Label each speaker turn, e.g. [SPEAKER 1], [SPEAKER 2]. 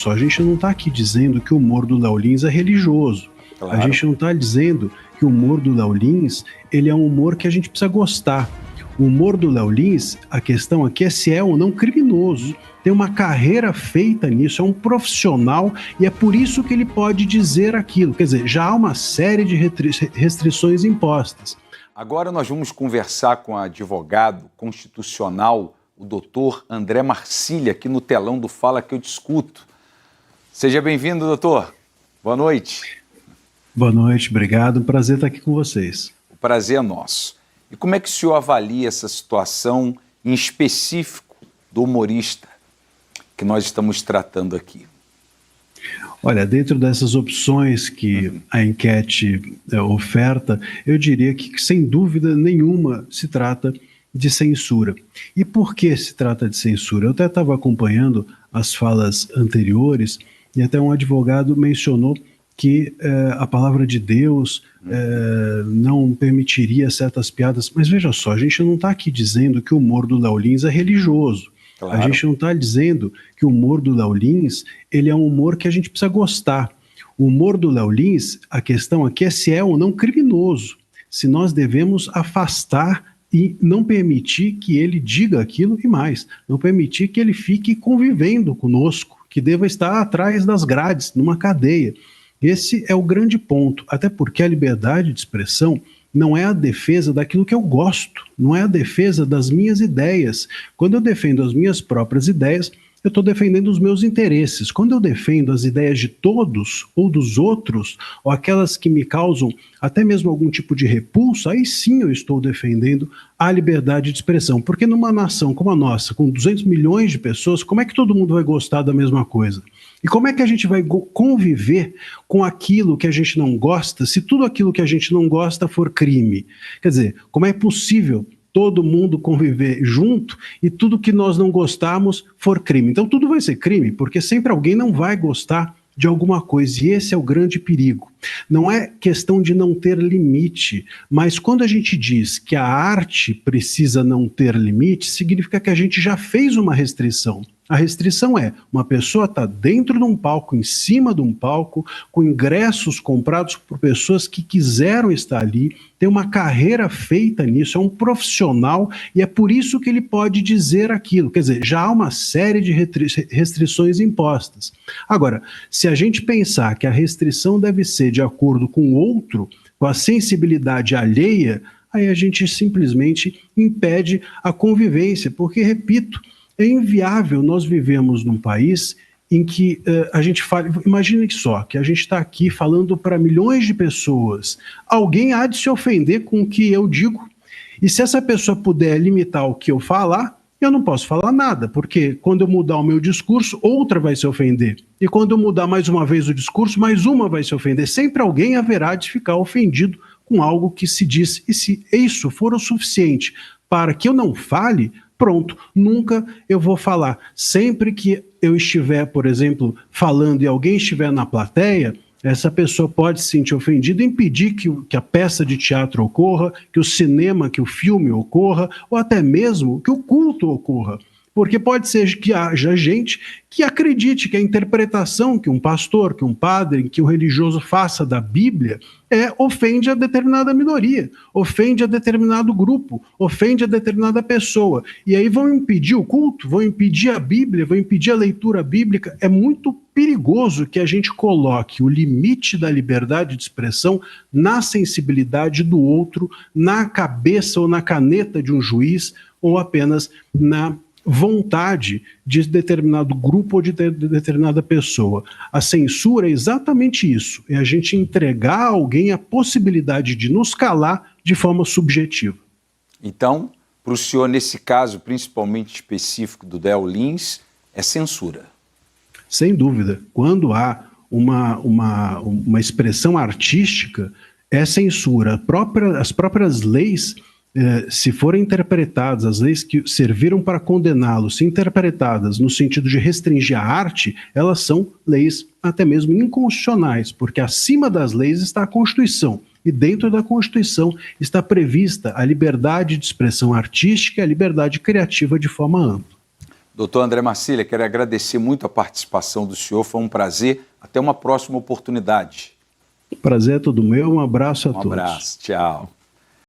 [SPEAKER 1] só, a gente não está aqui dizendo que o humor do Léo Lins é religioso.
[SPEAKER 2] Claro.
[SPEAKER 1] A gente não está dizendo que o humor do Léo Lins, ele é um humor que a gente precisa gostar. O humor do Léo Lins, a questão aqui é se é ou não criminoso. Tem uma carreira feita nisso, é um profissional e é por isso que ele pode dizer aquilo. Quer dizer, já há uma série de restrições impostas.
[SPEAKER 2] Agora nós vamos conversar com o advogado constitucional, o doutor André Marcília, aqui no telão do Fala Que Eu Discuto. Seja bem-vindo, doutor. Boa noite.
[SPEAKER 1] Boa noite, obrigado. Um prazer estar aqui com vocês.
[SPEAKER 2] O prazer é nosso. E como é que o senhor avalia essa situação em específico do humorista que nós estamos tratando aqui?
[SPEAKER 1] Olha, dentro dessas opções que a enquete oferta, eu diria que, sem dúvida nenhuma, se trata de censura. E por que se trata de censura? Eu até estava acompanhando as falas anteriores e até um advogado mencionou que a palavra de Deus não permitiria certas piadas. Mas veja só, a gente não está aqui dizendo que o humor do Léo Lins é religioso. Claro. A gente não está dizendo que o humor do Léo Lins, ele é um humor que a gente precisa gostar. O humor do Léo Lins, a questão aqui é se é ou não criminoso. Se nós devemos afastar e não permitir que ele diga aquilo e mais. Não permitir que ele fique convivendo conosco, que deva estar atrás das grades, numa cadeia. Esse é o grande ponto, até porque a liberdade de expressão não é a defesa daquilo que eu gosto, não é a defesa das minhas ideias. Quando eu defendo as minhas próprias ideias, eu estou defendendo os meus interesses. Quando eu defendo as ideias de todos ou dos outros, ou aquelas que me causam até mesmo algum tipo de repulso, aí sim eu estou defendendo a liberdade de expressão. Porque numa nação como a nossa, com 200 milhões de pessoas, como é que todo mundo vai gostar da mesma coisa? E como é que a gente vai conviver com aquilo que a gente não gosta, se tudo aquilo que a gente não gosta for crime? Quer dizer, como é possível todo mundo conviver junto e tudo que nós não gostarmos for crime? Então tudo vai ser crime, porque sempre alguém não vai gostar de alguma coisa, e esse é o grande perigo. Não é questão de não ter limite, mas quando a gente diz que a arte precisa não ter limite, significa que a gente já fez uma restrição. A restrição é, uma pessoa está dentro de um palco, em cima de um palco, com ingressos comprados por pessoas que quiseram estar ali, tem uma carreira feita nisso, é um profissional, e é por isso que ele pode dizer aquilo. Quer dizer, já há uma série de restrições impostas. Agora, se a gente pensar que a restrição deve ser de acordo com o outro, com a sensibilidade alheia, aí a gente simplesmente impede a convivência, porque, repito, é inviável nós vivemos num país em que a gente fala, imagine só, que a gente está aqui falando para milhões de pessoas, alguém há de se ofender com o que eu digo, e se essa pessoa puder limitar o que eu falar, eu não posso falar nada, porque quando eu mudar o meu discurso, outra vai se ofender, e quando eu mudar mais uma vez o discurso, mais uma vai se ofender, sempre alguém haverá de ficar ofendido com algo que se diz, e se isso for o suficiente para que eu não fale, pronto, nunca eu vou falar. Sempre que eu estiver, por exemplo, falando e alguém estiver na plateia, essa pessoa pode se sentir ofendida e impedir que a peça de teatro ocorra, que o cinema, que o filme ocorra, ou até mesmo que o culto ocorra. Porque pode ser que haja gente que acredite que a interpretação que um pastor, que um padre, que um religioso faça da Bíblia ofende a determinada minoria, ofende a determinado grupo, ofende a determinada pessoa. E aí vão impedir o culto, vão impedir a Bíblia, vão impedir a leitura bíblica. É muito perigoso que a gente coloque o limite da liberdade de expressão na sensibilidade do outro, na cabeça ou na caneta de um juiz, ou apenas na vontade de determinado grupo ou de determinada pessoa. A censura é exatamente isso, é a gente entregar a alguém a possibilidade de nos calar de forma subjetiva.
[SPEAKER 2] Então, para o senhor, nesse caso, principalmente específico do Léo Lins, é censura?
[SPEAKER 1] Sem dúvida. Quando há uma expressão artística, é censura. As próprias leis, se forem interpretadas, as leis que serviram para condená-lo, se interpretadas no sentido de restringir a arte, elas são leis até mesmo inconstitucionais, porque acima das leis está a Constituição, e dentro da Constituição está prevista a liberdade de expressão artística e a liberdade criativa de forma ampla.
[SPEAKER 2] Doutor André Marcília, quero agradecer muito a participação do senhor, foi um prazer. Até uma próxima oportunidade.
[SPEAKER 1] Prazer é todo meu, um abraço a todos.
[SPEAKER 2] Um abraço, tchau.